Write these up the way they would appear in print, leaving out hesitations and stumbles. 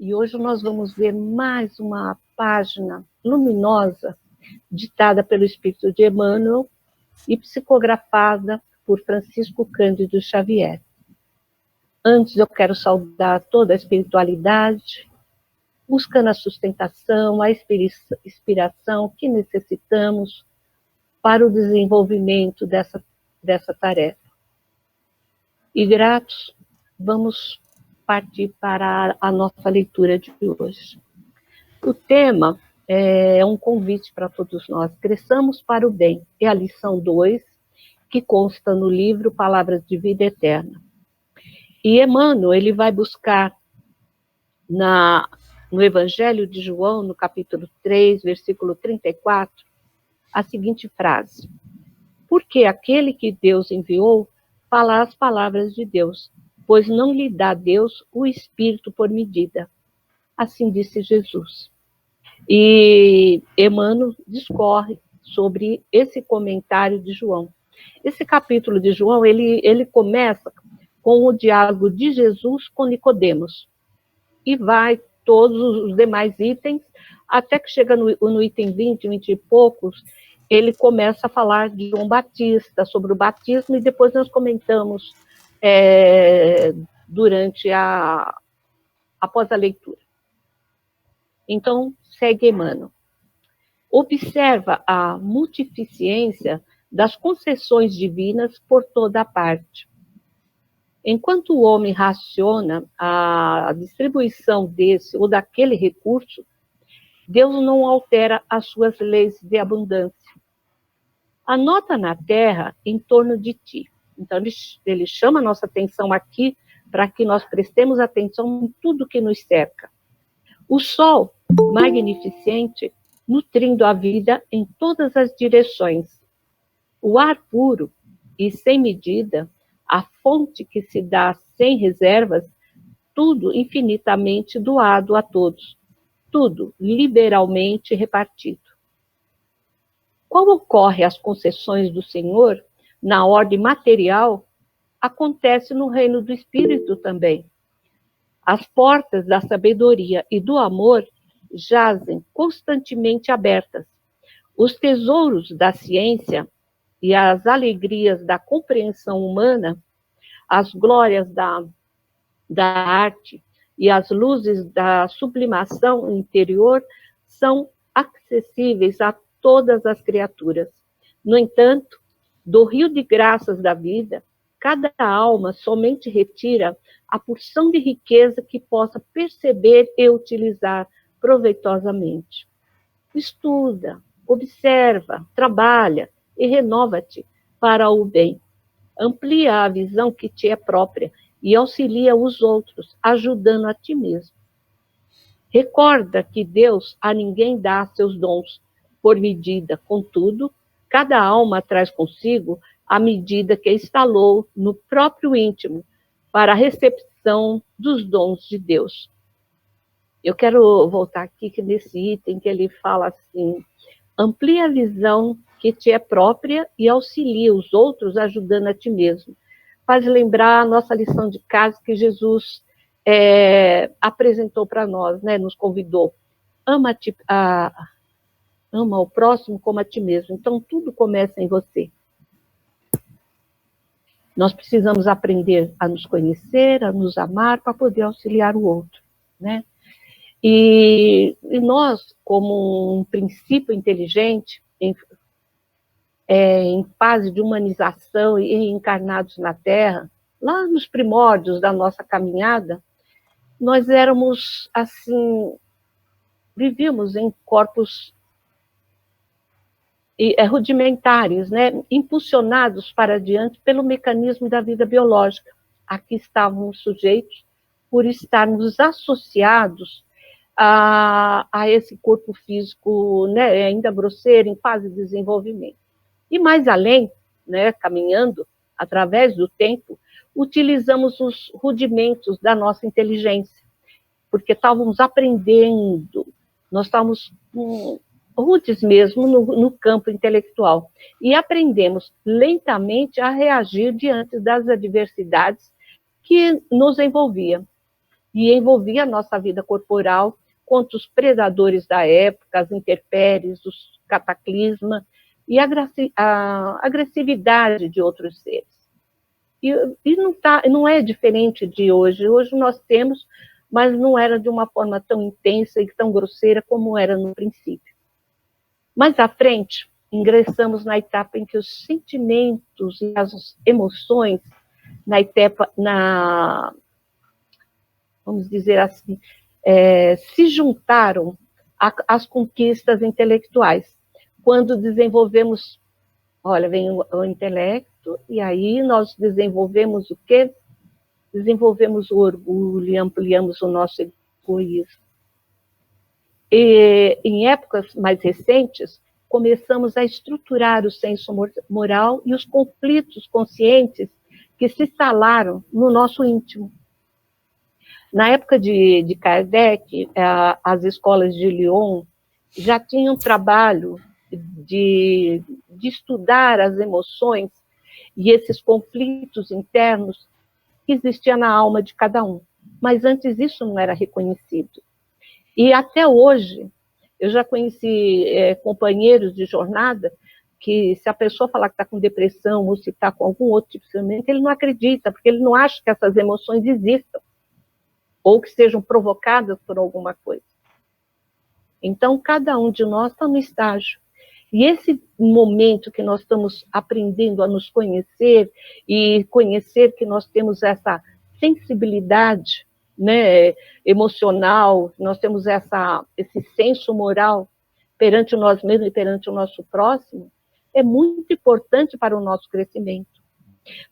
e hoje nós vamos ver mais uma página luminosa ditada pelo Espírito de Emmanuel e psicografada por Francisco Cândido Xavier. Antes eu quero saudar toda a espiritualidade, buscando a sustentação, a inspiração que necessitamos para o desenvolvimento dessa tarefa. E gratos, vamos partir para a nossa leitura de hoje. O tema é um convite para todos nós. Cresçamos para o bem. É a lição 2, que consta no livro Palavras de Vida Eterna. E Emmanuel, ele vai buscar no Evangelho de João, no capítulo 3, versículo 34, a seguinte frase: porque aquele que Deus enviou fala as palavras de Deus, pois não lhe dá Deus o Espírito por medida. Assim disse Jesus. E Emmanuel discorre sobre esse comentário de João. Esse capítulo de João, ele começa com o diálogo de Jesus com Nicodemos. E vai todos os demais itens, até que chega no item 20, 20 e poucos, ele começa a falar de João Batista, sobre o batismo, e depois nós comentamos após a leitura. Então, segue Emmanuel. Observa a multificiência das concessões divinas por toda a parte. Enquanto o homem raciona a distribuição desse ou daquele recurso, Deus não altera as suas leis de abundância. Anota na terra em torno de ti. Então, ele chama a nossa atenção aqui para que nós prestemos atenção em tudo que nos cerca. O sol, magnificente, nutrindo a vida em todas as direções. O ar puro e sem medida, a fonte que se dá sem reservas, tudo infinitamente doado a todos, tudo liberalmente repartido. Qual ocorre as concessões do Senhor na ordem material, acontece no reino do Espírito também. As portas da sabedoria e do amor jazem constantemente abertas. Os tesouros da ciência e as alegrias da compreensão humana, as glórias da arte e as luzes da sublimação interior são acessíveis a todas as criaturas. No entanto, do rio de graças da vida, cada alma somente retira a porção de riqueza que possa perceber e utilizar proveitosamente. Estuda, observa, trabalha e renova-te para o bem. Amplia a visão que te é própria e auxilia os outros, ajudando a ti mesmo. Recorda que Deus a ninguém dá seus dons por medida, contudo, cada alma traz consigo a medida que instalou no próprio íntimo para a recepção dos dons de Deus. Eu quero voltar aqui nesse item que ele fala assim: amplia a visão que te é própria e auxilia os outros, ajudando a ti mesmo. Faz lembrar a nossa lição de casa que Jesus apresentou para nós, né? Nos convidou. Ama o próximo como a ti mesmo. Então, tudo começa em você. Nós precisamos aprender a nos conhecer, a nos amar, para poder auxiliar o outro, né? E nós, como um princípio inteligente, em fase de humanização e encarnados na Terra, lá nos primórdios da nossa caminhada, nós éramos, assim, vivíamos em corpos rudimentares, né, impulsionados para diante pelo mecanismo da vida biológica. Aqui estávamos sujeitos por estarmos associados a esse corpo físico, né, ainda grosseiro, em fase de desenvolvimento. E mais além, né, caminhando através do tempo, utilizamos os rudimentos da nossa inteligência, porque estávamos aprendendo, nós estávamos rudes mesmo no campo intelectual, e aprendemos lentamente a reagir diante das adversidades que nos envolviam. e envolvia a nossa vida corporal contra os predadores da época, as intempéries, os cataclismas e a agressividade de outros seres. E não é diferente de hoje. Hoje nós temos, mas não era de uma forma tão intensa e tão grosseira como era no princípio. Mais à frente, ingressamos na etapa em que os sentimentos e as emoções, vamos dizer assim, se juntaram às conquistas intelectuais. Quando desenvolvemos, olha, vem o intelecto, e aí nós desenvolvemos o quê? Desenvolvemos o orgulho, ampliamos o nosso egoísmo. E, em épocas mais recentes, começamos a estruturar o senso moral e os conflitos conscientes que se instalaram no nosso íntimo. Na época de Kardec, as escolas de Lyon já tinham trabalho de estudar as emoções e esses conflitos internos que existiam na alma de cada um. Mas antes isso não era reconhecido. E até hoje, eu já conheci companheiros de jornada que, se a pessoa falar que está com depressão ou se está com algum outro tipo de sentimento, ele não acredita, porque ele não acha que essas emoções existam ou que sejam provocadas por alguma coisa. Então, cada um de nós está no estágio. E esse momento que nós estamos aprendendo a nos conhecer e conhecer que nós temos essa sensibilidade, né, emocional, nós temos esse senso moral perante nós mesmos e perante o nosso próximo, é muito importante para o nosso crescimento.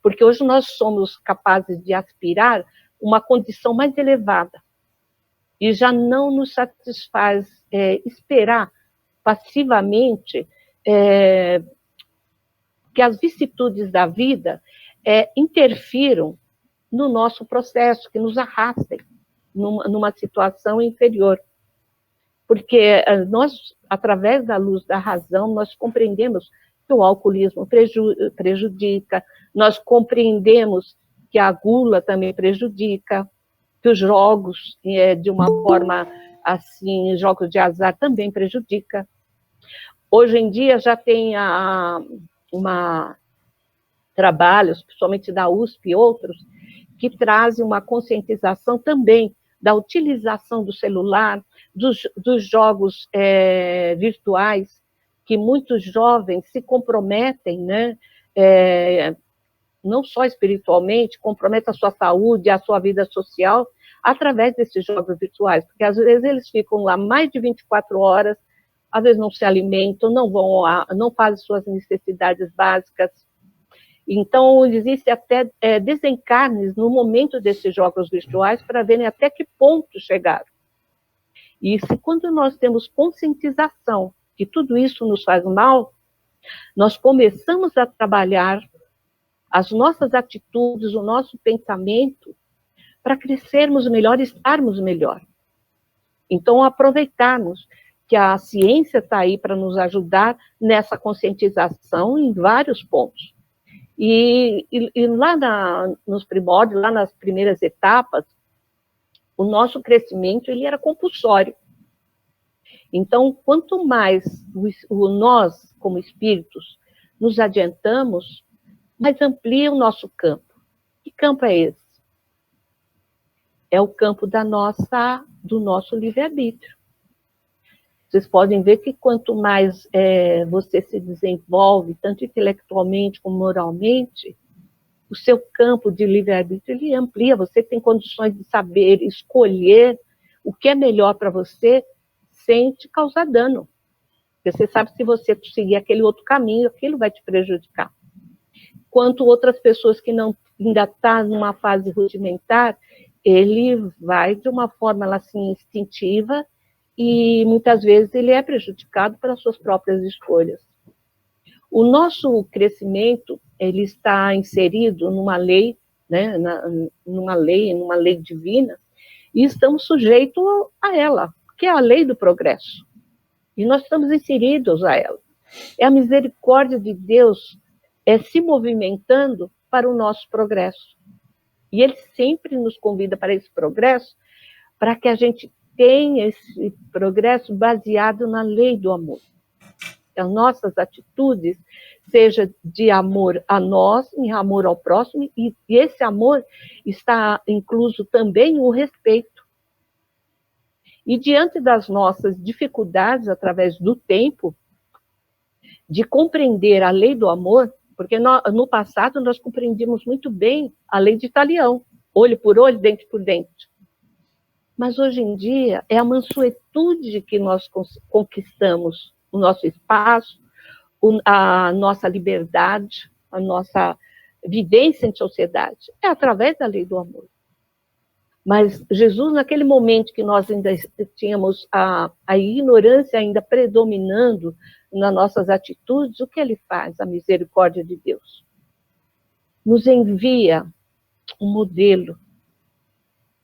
Porque hoje nós somos capazes de aspirar uma condição mais elevada. E já não nos satisfaz esperar passivamente que as vicissitudes da vida interfiram no nosso processo, que nos arrastem numa situação inferior. Porque nós, através da luz da razão, nós compreendemos que o alcoolismo prejudica, nós compreendemos que a gula também prejudica, que os jogos, de uma forma assim, jogos de azar também prejudica. Hoje em dia já tem trabalhos, principalmente da USP e outros, que trazem uma conscientização também da utilização do celular, dos jogos virtuais, que muitos jovens se comprometem, né? Não só espiritualmente, comprometem a sua saúde, a sua vida social, através desses jogos virtuais, porque às vezes eles ficam lá mais de 24 horas, às vezes não se alimentam, não fazem suas necessidades básicas. Então, existe até desencarnes no momento desses jogos virtuais para verem até que ponto chegaram. E quando nós temos conscientização que tudo isso nos faz mal, nós começamos a trabalhar as nossas atitudes, o nosso pensamento, para crescermos melhor, estarmos melhor. Então, aproveitarmos que a ciência está aí para nos ajudar nessa conscientização em vários pontos. E lá nos primórdios, lá nas primeiras etapas, o nosso crescimento ele era compulsório. Então, quanto mais nós, como espíritos, nos adiantamos, mais amplia o nosso campo. Que campo é esse? É o campo do nosso livre-arbítrio. Vocês podem ver que quanto mais você se desenvolve, tanto intelectualmente como moralmente, o seu campo de livre-arbítrio ele amplia. Você tem condições de saber escolher o que é melhor para você sem te causar dano. Porque você sabe que se você seguir aquele outro caminho, aquilo vai te prejudicar. Quanto outras pessoas que não ainda estão numa fase rudimentar, ele vai de uma forma assim, instintiva, e muitas vezes ele é prejudicado pelas suas próprias escolhas. O nosso crescimento, ele está inserido numa lei, né, numa lei divina, e estamos sujeitos a ela, que é a lei do progresso. E nós estamos inseridos a ela. É a misericórdia de Deus se movimentando para o nosso progresso. E ele sempre nos convida para esse progresso, para que a gente tenha esse progresso baseado na lei do amor. Que as nossas atitudes seja de amor a nós, em amor ao próximo, e esse amor está incluso também o respeito. E diante das nossas dificuldades, através do tempo, de compreender a lei do amor, porque no passado nós compreendíamos muito bem a lei de Talião, olho por olho, dente por dente. Mas hoje em dia é a mansuetude que nós conquistamos o nosso espaço, a nossa liberdade, a nossa vivência em sociedade. É através da lei do amor. Mas Jesus, naquele momento que nós ainda tínhamos a ignorância ainda predominando nas nossas atitudes, o que ele faz? A misericórdia de Deus nos envia um modelo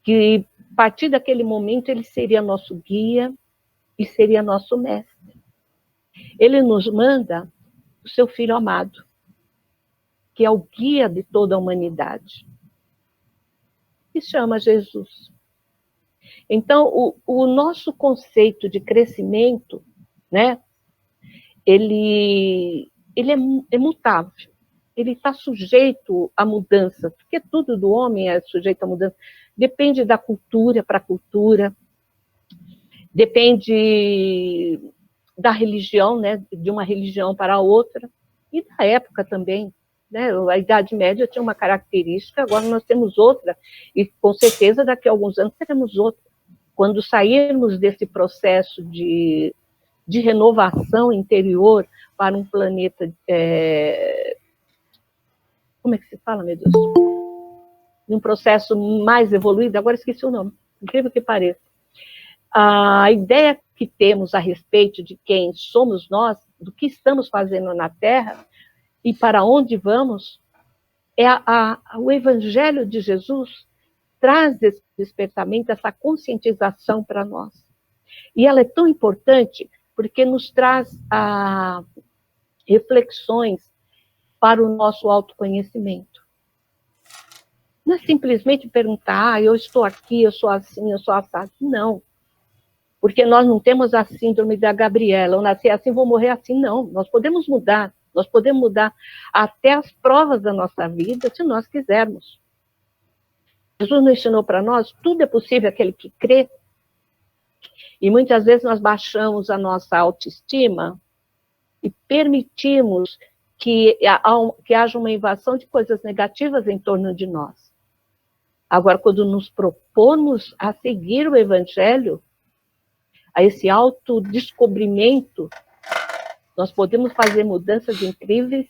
que, a partir daquele momento, ele seria nosso guia e seria nosso mestre. Ele nos manda o seu Filho amado, que é o guia de toda a humanidade, e chama Jesus. Então, o nosso conceito de crescimento, né, ele é mutável. Ele está sujeito à mudança, porque tudo do homem é sujeito à mudança. Depende da cultura para a cultura, depende da religião, né, de uma religião para a outra, e da época também. Né? A Idade Média tinha uma característica, agora nós temos outra, e com certeza daqui a alguns anos teremos outra. Quando sairmos desse processo de renovação interior para um planeta, como é que se fala, meu Deus? Um processo mais evoluído, agora esqueci o nome, incrível que pareça. A ideia que temos a respeito de quem somos nós, do que estamos fazendo na Terra e para onde vamos, o Evangelho de Jesus traz esse despertamento, essa conscientização para nós. E ela é tão importante porque nos traz reflexões para o nosso autoconhecimento. Não é simplesmente perguntar, eu estou aqui, eu sou assim, eu sou assado. Não. Porque nós não temos a síndrome da Gabriela, eu nasci assim, vou morrer assim. Não, nós podemos mudar até as provas da nossa vida, se nós quisermos. Jesus nos ensinou para nós, tudo é possível aquele que crê. E muitas vezes nós baixamos a nossa autoestima e permitimos que haja uma invasão de coisas negativas em torno de nós. Agora, quando nos propomos a seguir o Evangelho, a esse autodescobrimento, nós podemos fazer mudanças incríveis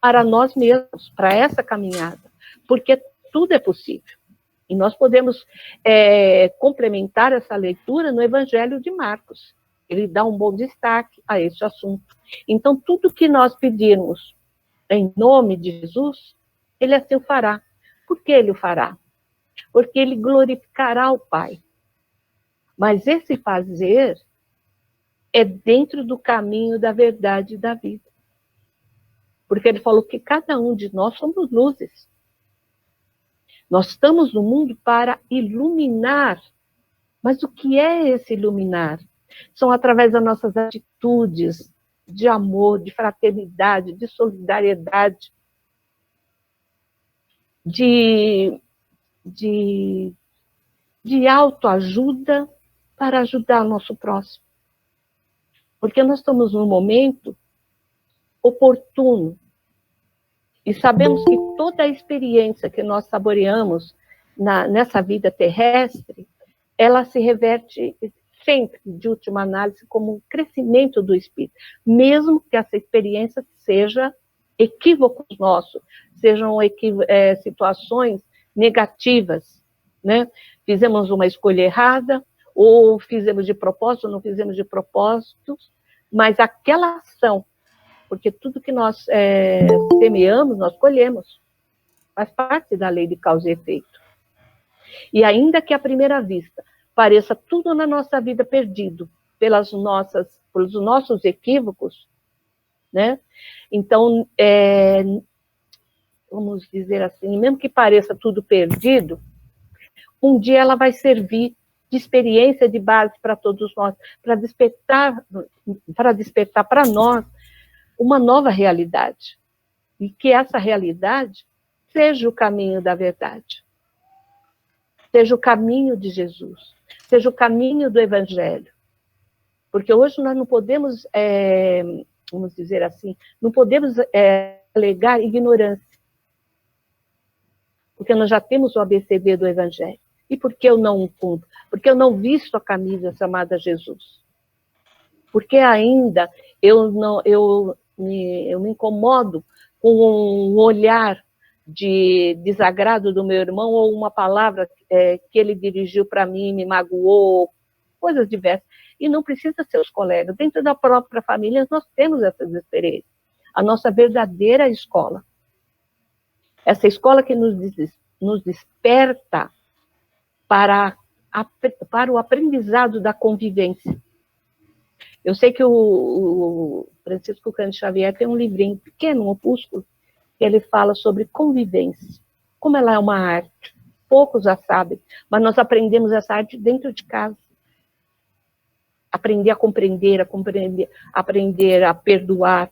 para nós mesmos, para essa caminhada, porque tudo é possível. E nós podemos complementar essa leitura no Evangelho de Marcos. Ele dá um bom destaque a esse assunto. Então, tudo que nós pedirmos em nome de Jesus, ele assim o fará. Por que ele o fará? Porque ele glorificará o Pai. Mas esse fazer é dentro do caminho da verdade e da vida. Porque ele falou que cada um de nós somos luzes. Nós estamos no mundo para iluminar. Mas o que é esse iluminar? São através das nossas atitudes de amor, de fraternidade, de solidariedade, de autoajuda para ajudar o nosso próximo. Porque nós estamos num momento oportuno e sabemos que toda a experiência que nós saboreamos nessa vida terrestre, ela se reverte sempre, de última análise, como um crescimento do espírito, mesmo que essa experiência seja equívocos nossos, sejam situações negativas, né? Fizemos uma escolha errada, ou fizemos de propósito, ou não fizemos de propósito, mas aquela ação, porque tudo que nós semeamos, nós colhemos, faz parte da lei de causa e efeito. E ainda que à primeira vista pareça tudo na nossa vida perdido pelos nossos equívocos, né? Então, vamos dizer assim, mesmo que pareça tudo perdido, um dia ela vai servir de experiência de base para todos nós, para despertar para nós uma nova realidade. E que essa realidade seja o caminho da verdade, seja o caminho de Jesus, seja o caminho do Evangelho. Porque hoje nós não podemos, vamos dizer assim, não podemos alegar ignorância. Porque nós já temos o ABCD do Evangelho. E por que eu não o cumpro? Porque eu não visto a camisa chamada Jesus. Porque ainda eu me incomodo com um olhar de desagrado do meu irmão ou uma palavra que ele dirigiu para mim, me magoou, coisas diversas. E não precisa ser os colegas. Dentro da própria família, nós temos essas experiências. A nossa verdadeira escola. Essa escola que nos desperta para o aprendizado da convivência. Eu sei que o Francisco Cândido Xavier tem um livrinho pequeno, um opúsculo, que ele fala sobre convivência. Como ela é uma arte. Poucos já sabem, mas nós aprendemos essa arte dentro de casa. Aprender a compreender, aprender a perdoar.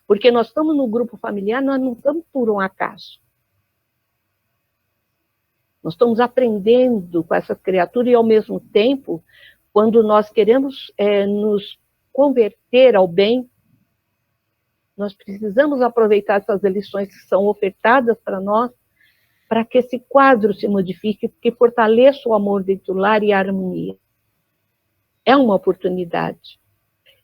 Porque nós estamos no grupo familiar, nós não estamos por um acaso. Nós estamos aprendendo com essa criatura e, ao mesmo tempo, quando nós queremos nos converter ao bem, nós precisamos aproveitar essas lições que são ofertadas para nós, para que esse quadro se modifique, que fortaleça o amor dentro do lar e a harmonia. É uma oportunidade.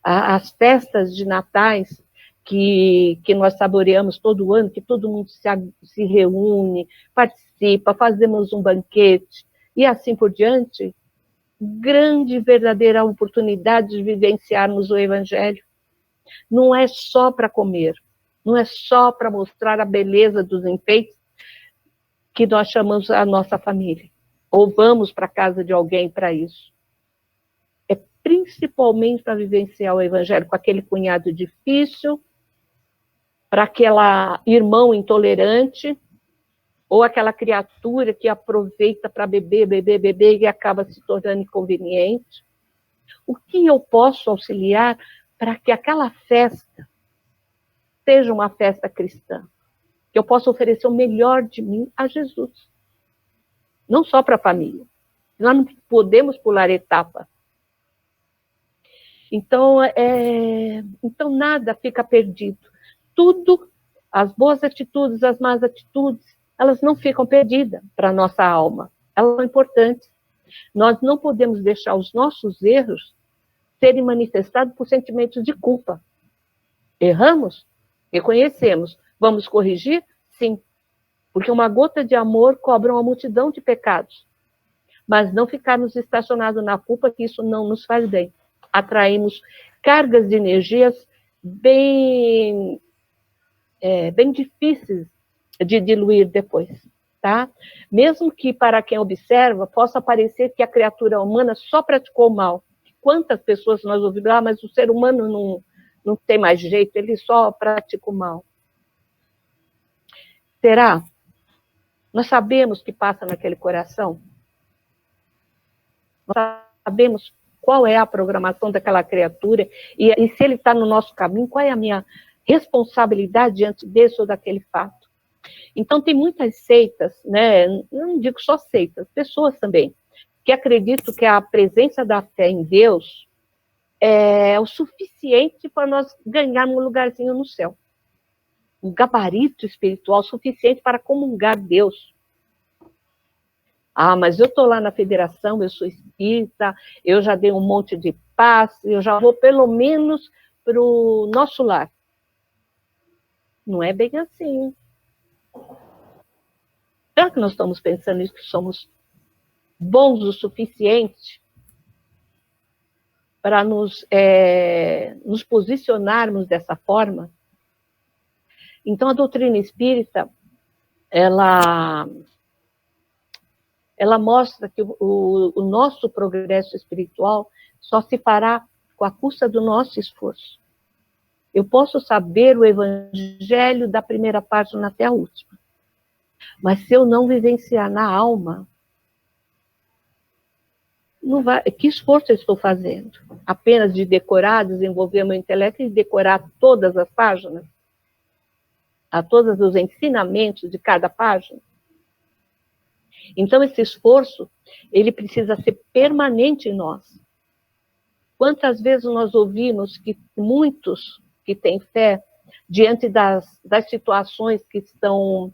As festas de natais que nós saboreamos todo ano, que todo mundo se reúne, participa, fazemos um banquete, e assim por diante, grande e verdadeira oportunidade de vivenciarmos o Evangelho. Não é só para comer, não é só para mostrar a beleza dos enfeites que nós chamamos a nossa família, ou vamos para a casa de alguém para isso. É principalmente para vivenciar o Evangelho com aquele cunhado difícil, para aquela irmão intolerante, ou aquela criatura que aproveita para beber e acaba se tornando inconveniente. O que eu posso auxiliar para que aquela festa seja uma festa cristã? Que eu possa oferecer o melhor de mim a Jesus. Não só para a família. Nós não podemos pular etapa. Então nada fica perdido. Tudo, as boas atitudes, as más atitudes, elas não ficam perdidas para a nossa alma. Elas são importantes. Nós não podemos deixar os nossos erros serem manifestados por sentimentos de culpa. Erramos? Reconhecemos. Vamos corrigir? Sim. Porque uma gota de amor cobre uma multidão de pecados. Mas não ficarmos estacionados na culpa, que isso não nos faz bem. Atraímos cargas de energias bem difíceis de diluir depois, tá? Mesmo que para quem observa possa parecer que a criatura humana só praticou mal. Quantas pessoas nós ouvimos, mas o ser humano não tem mais jeito, ele só pratica o mal. Será? Nós sabemos o que passa naquele coração? Nós sabemos qual é a programação daquela criatura e se ele está no nosso caminho, qual é a minha responsabilidade diante desse ou daquele fato. Então, tem muitas seitas, né? Eu não digo só seitas, pessoas também, que acreditam que a presença da fé em Deus é o suficiente para nós ganharmos um lugarzinho no céu. Um gabarito espiritual suficiente para comungar Deus. Ah, mas eu estou lá na federação, eu sou espírita, eu já dei um monte de passe, eu já vou pelo menos para o nosso lar. Não é bem assim. Será que nós estamos pensando isso, que somos bons o suficiente para nos posicionarmos dessa forma? Então, a doutrina espírita, ela mostra que o nosso progresso espiritual só se fará com a custa do nosso esforço. Eu posso saber o Evangelho da primeira página até a última, mas se eu não vivenciar na alma, não vai, que esforço eu estou fazendo? Apenas de decorar, desenvolver meu intelecto e decorar todas as páginas? A todos os ensinamentos de cada página? Então, esse esforço, ele precisa ser permanente em nós. Quantas vezes nós ouvimos que muitos que têm fé, diante das situações que estão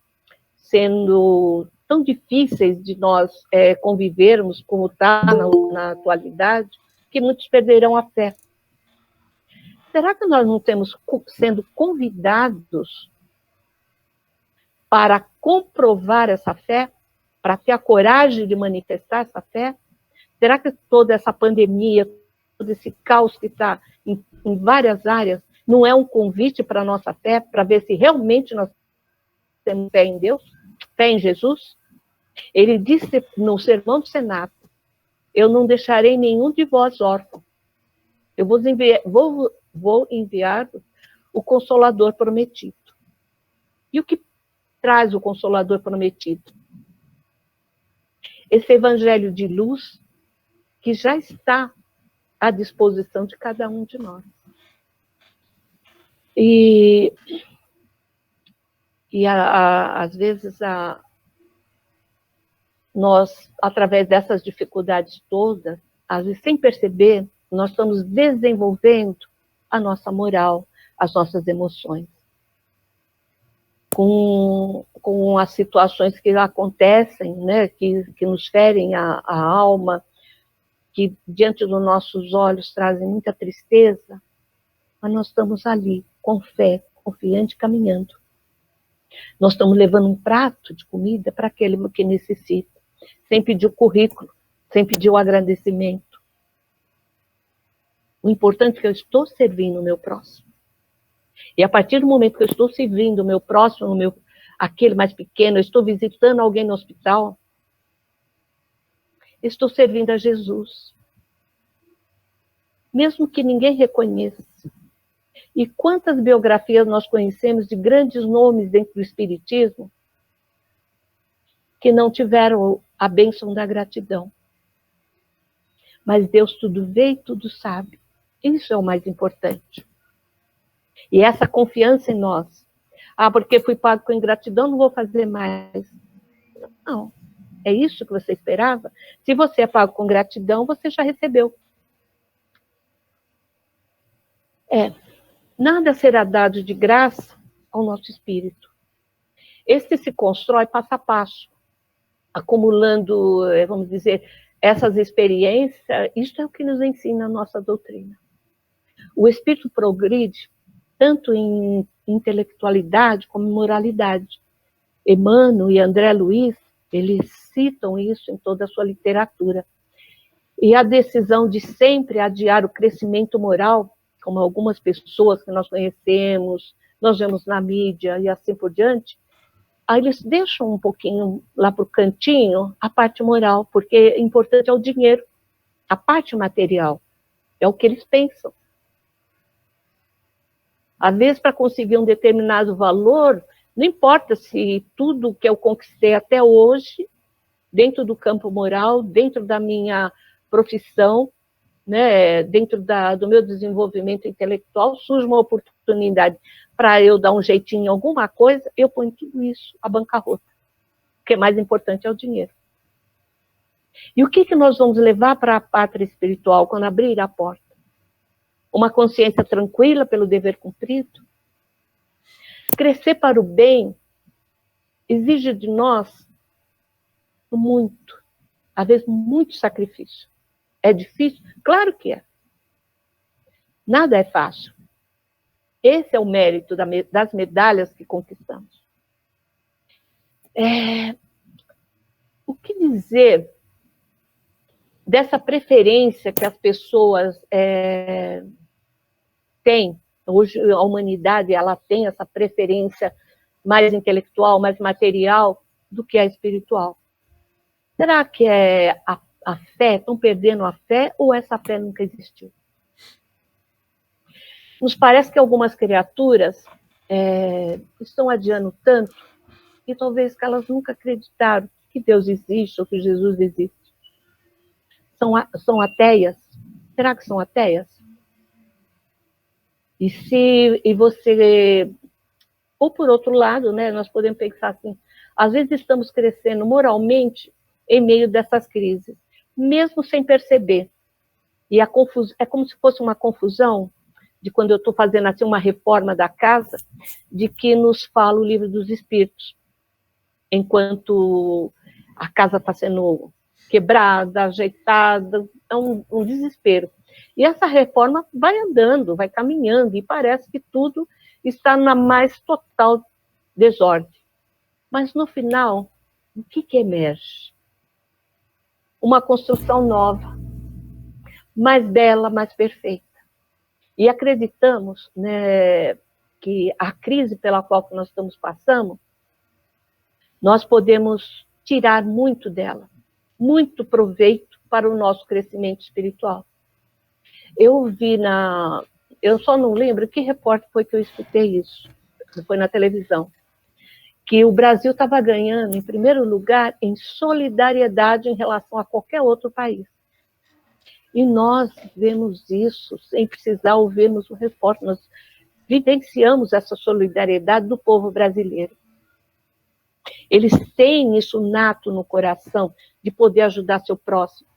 sendo tão difíceis de nós convivermos, como está na atualidade, que muitos perderão a fé. Será que nós não estamos sendo convidados para comprovar essa fé? Para ter a coragem de manifestar essa fé? Será que toda essa pandemia, todo esse caos que está em várias áreas, não é um convite para a nossa fé, para ver se realmente nós temos fé em Deus, fé em Jesus? Ele disse no Sermão do Senado: eu não deixarei nenhum de vós órfão. Eu vou enviar o Consolador prometido. E o que traz o Consolador prometido? Esse evangelho de luz que já está à disposição de cada um de nós. E às vezes nós, através dessas dificuldades todas, às vezes sem perceber, nós estamos desenvolvendo a nossa moral, as nossas emoções. Com as situações que acontecem, né, que nos ferem a alma, que diante dos nossos olhos trazem muita tristeza, mas nós estamos ali, com fé, confiante, caminhando. Nós estamos levando um prato de comida para aquele que necessita, sem pedir o currículo, sem pedir o agradecimento. O importante é que eu estou servindo o meu próximo. E a partir do momento que eu estou servindo o meu próximo, aquele mais pequeno, eu estou visitando alguém no hospital, estou servindo a Jesus. Mesmo que ninguém reconheça. E quantas biografias nós conhecemos de grandes nomes dentro do Espiritismo que não tiveram a bênção da gratidão. Mas Deus tudo vê e tudo sabe. Isso é o mais importante. E essa confiança em nós. Ah, porque fui pago com ingratidão, não vou fazer mais. Não. É isso que você esperava? Se você é pago com gratidão, você já recebeu. Nada será dado de graça ao nosso espírito. Este se constrói passo a passo, acumulando, vamos dizer, essas experiências. Isso é o que nos ensina a nossa doutrina. O espírito progride tanto em intelectualidade como em moralidade. Emmanuel e André Luiz, eles citam isso em toda a sua literatura. E a decisão de sempre adiar o crescimento moral, como algumas pessoas que nós conhecemos, nós vemos na mídia e assim por diante, aí eles deixam um pouquinho lá para o cantinho a parte moral, porque o importante é o dinheiro, a parte material, é o que eles pensam. Às vezes, para conseguir um determinado valor, não importa se tudo que eu conquistei até hoje, dentro do campo moral, dentro da minha profissão, né, dentro do meu desenvolvimento intelectual, surge uma oportunidade para eu dar um jeitinho em alguma coisa, eu ponho tudo isso à bancarrota. O que é mais importante é o dinheiro. E o que nós vamos levar para a pátria espiritual quando abrir a porta? Uma consciência tranquila pelo dever cumprido? Crescer para o bem exige de nós muito, às vezes muito sacrifício. É difícil? Claro que é. Nada é fácil. Esse é o mérito das medalhas que conquistamos. O que dizer dessa preferência que as pessoas têm? Hoje a humanidade ela tem essa preferência mais intelectual, mais material do que a espiritual. Será que é a fé? Estão perdendo a fé ou essa fé nunca existiu? Nos parece que algumas criaturas estão adiando tanto e talvez que elas nunca acreditaram que Deus existe ou que Jesus existe. São ateias? Será que são ateias? E você... Ou por outro lado, né, nós podemos pensar assim, às vezes estamos crescendo moralmente em meio dessas crises, mesmo sem perceber. E é como se fosse uma confusão de quando eu estou fazendo assim uma reforma da casa, de que nos fala o livro dos Espíritos, enquanto a casa está sendo quebrada, ajeitada, é um desespero. E essa reforma vai andando, vai caminhando, e parece que tudo está na mais total desordem. Mas no final, o que emerge? Uma construção nova, mais bela, mais perfeita. E acreditamos, né, que a crise pela qual nós estamos passando, nós podemos tirar muito dela, muito proveito para o nosso crescimento espiritual. Eu só não lembro que repórter foi que eu escutei isso, foi na televisão, que o Brasil estava ganhando, em primeiro lugar, em solidariedade em relação a qualquer outro país. E nós vemos isso sem precisar ouvirmos o repórter, nós vivenciamos essa solidariedade do povo brasileiro. Eles têm isso nato no coração, de poder ajudar seu próximo,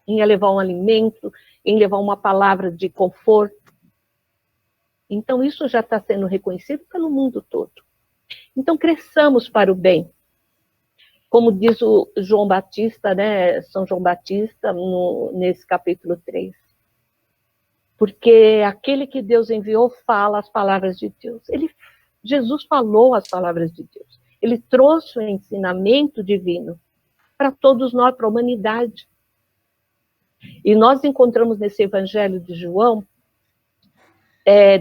em levar um alimento, em levar uma palavra de conforto. Então, isso já está sendo reconhecido pelo mundo todo. Então, cresçamos para o bem. Como diz o João Batista, né, São João Batista, nesse capítulo 3. Porque aquele que Deus enviou fala as palavras de Deus. Jesus falou as palavras de Deus. Ele trouxe o ensinamento divino para todos nós, para a humanidade. E nós encontramos nesse Evangelho de João,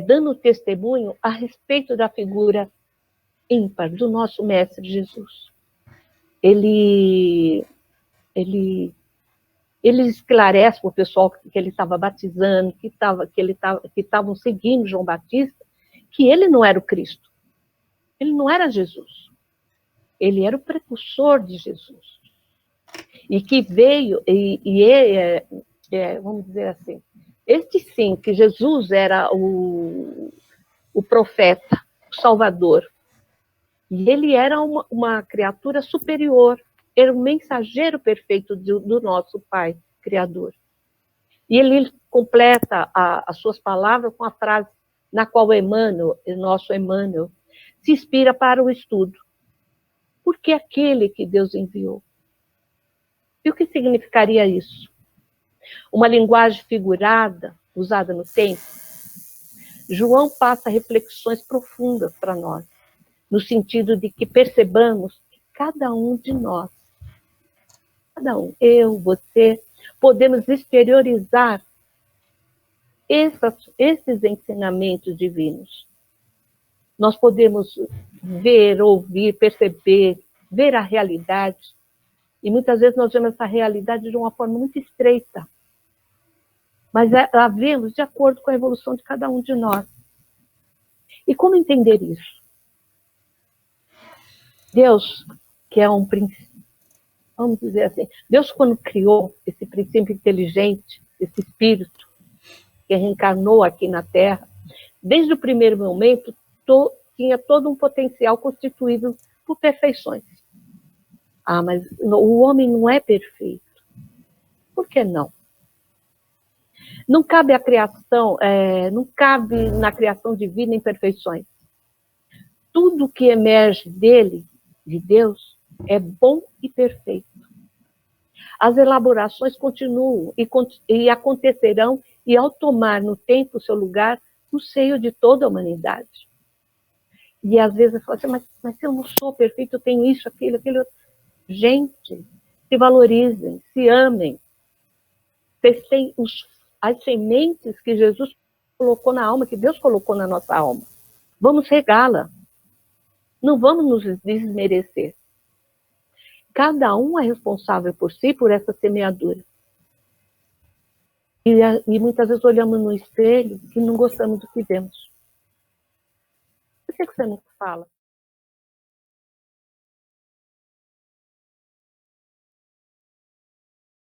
dando testemunho a respeito da figura ímpar do nosso Mestre Jesus. Ele esclarece para o pessoal que ele estava batizando, que estavam seguindo João Batista, que ele não era o Cristo. Ele não era Jesus. Ele era o precursor de Jesus. E que veio, vamos dizer assim, este sim, que Jesus era o profeta, o Salvador. E ele era uma criatura superior, era o mensageiro perfeito do nosso Pai Criador. E ele completa as suas palavras com a frase na qual Emmanuel, o nosso Emmanuel, se inspira para o estudo. Porque aquele que Deus enviou. E o que significaria isso? Uma linguagem figurada, usada no tempo? João passa reflexões profundas para nós, no sentido de que percebamos que cada um de nós, cada um, eu, você, podemos exteriorizar esses ensinamentos divinos. Nós podemos ver, ouvir, perceber, ver a realidade. E muitas vezes nós vemos essa realidade de uma forma muito estreita. Mas a vemos de acordo com a evolução de cada um de nós. E como entender isso? Deus, que é um princípio, vamos dizer assim, Deus quando criou esse princípio inteligente, esse espírito, que reencarnou aqui na Terra, desde o primeiro momento, tinha todo um potencial constituído por perfeições. Ah, mas o homem não é perfeito. Por que não? Não cabe não cabe na criação divina imperfeições. Tudo que emerge dele, de Deus, é bom e perfeito. As elaborações continuam e acontecerão, e ao tomar no tempo o seu lugar, no seio de toda a humanidade. E às vezes eu falo assim, mas se eu não sou perfeito, eu tenho isso, aquilo. Gente, se valorizem, se amem. Vocês têm as sementes que Jesus colocou na alma, que Deus colocou na nossa alma. Vamos regá-la. Não vamos nos desmerecer. Cada um é responsável por si, por essa semeadura. E muitas vezes olhamos no espelho e não gostamos do que vemos. Por que você não fala?